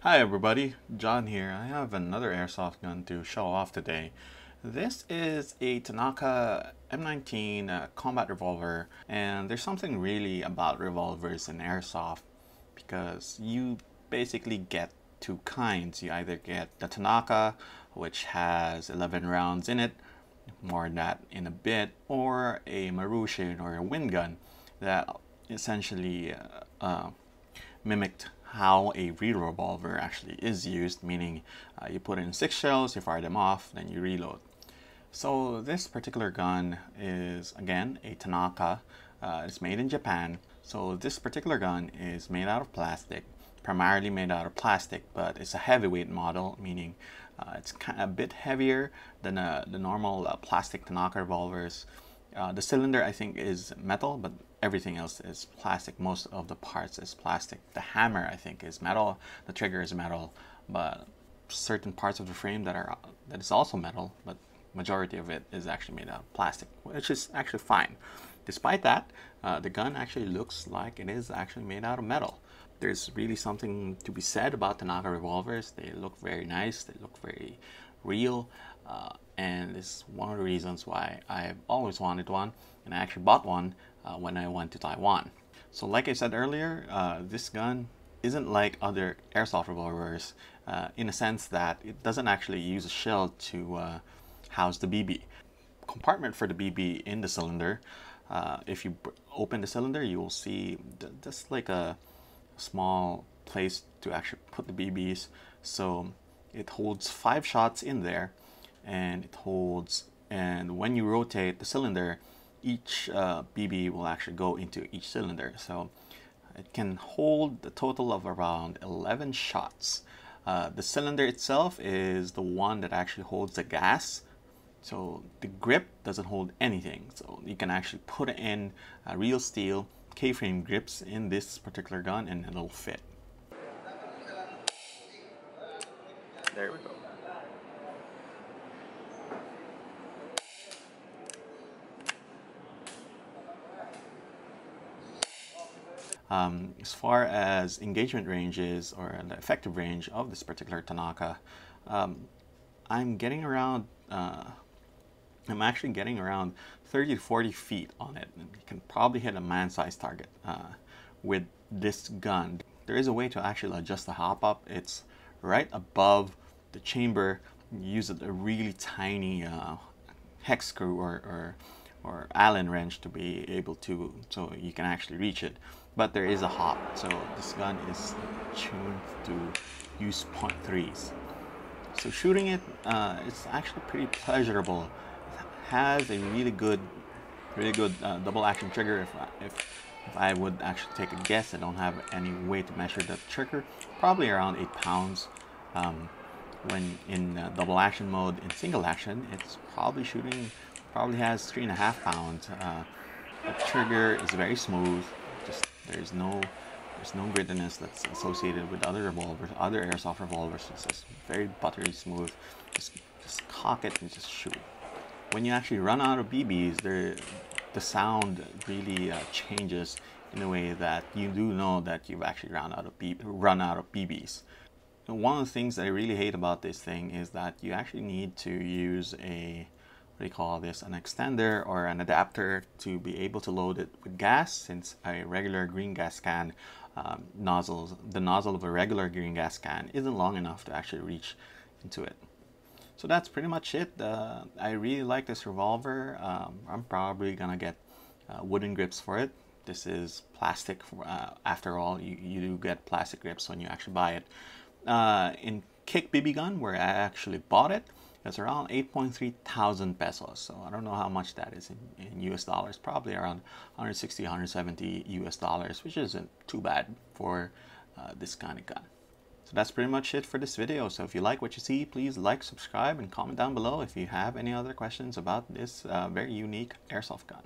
Hi everybody, John here. I have another airsoft gun to show off today. This is a Tanaka M19 combat revolver, and there's something really about revolvers in airsoft because you basically get two kinds. You either get the Tanaka, which has 11 rounds in it, more on that in a bit, or a Marushin or a wind gun that essentially mimicked how a real revolver actually is used, meaning you put in 6 shells, you fire them off, then you reload. So this particular gun is again a Tanaka. It's made in Japan. So this particular gun is made out of plastic, primarily made out of plastic, but it's a heavyweight model, meaning it's kind of a bit heavier than the normal plastic Tanaka revolvers. The cylinder I think is metal, but everything else is plastic. Most of the parts is plastic. The hammer I think is metal, the trigger is metal, but certain parts of the frame that is also metal, but majority of it is actually made out of plastic, which is actually fine. Despite that, the gun actually looks like it is actually made out of metal. There's really something to be said about Tanaka revolvers. They look very nice, they look very real, and it's one of the reasons why I've always wanted one, and I actually bought one when I went to Taiwan. So like I said earlier, this gun isn't like other airsoft revolvers in a sense that it doesn't actually use a shell to house the BB. Compartment for the BB in the cylinder. If you open the cylinder, you will see just like a small place to actually put the BBs. So it holds 5 shots in there, and when you rotate the cylinder, each BB will actually go into each cylinder. So it can hold a total of around 11 shots. The cylinder itself is the one that actually holds the gas. So the grip doesn't hold anything. So you can actually put in real steel K-frame grips in this particular gun and it'll fit. There we go. As far as engagement ranges or the effective range of this particular Tanaka, I'm actually getting around 30 to 40 feet on it. And you can probably hit a man-sized target with this gun. There is a way to actually adjust the hop-up. It's right above the chamber. You use a really tiny hex screw or Allen wrench to be able to, so you can actually reach it. But there is a hop, so this gun is tuned to use 0.3s. So shooting it, it's actually pretty pleasurable. It has a really good double action trigger. If I would actually take a guess, I don't have any way to measure the trigger. Probably around 8 pounds. When in double action mode, in single action, it's probably has 3.5 pounds. The trigger is very smooth. There's no grittiness that's associated with other revolvers, other airsoft revolvers. It's just very buttery smooth. Just cock it and just shoot. When you actually run out of BBs, the sound really changes in a way that you do know that you've actually run out of BBs. And one of the things that I really hate about this thing is that you actually need to use an extender or an adapter to be able to load it with gas, since a regular green gas can the nozzle of a regular green gas can isn't long enough to actually reach into it. So that's pretty much it. I really like this revolver. I'm probably gonna get wooden grips for it. This is plastic. After all, you do get plastic grips when you actually buy it. In Kick BB gun, where I actually bought it, it's around 8.3 thousand pesos. So I don't know how much that is in US dollars. Probably around 160, 170 US dollars, which isn't too bad for this kind of gun. So that's pretty much it for this video. So if you like what you see, please like, subscribe, and comment down below if you have any other questions about this very unique airsoft gun.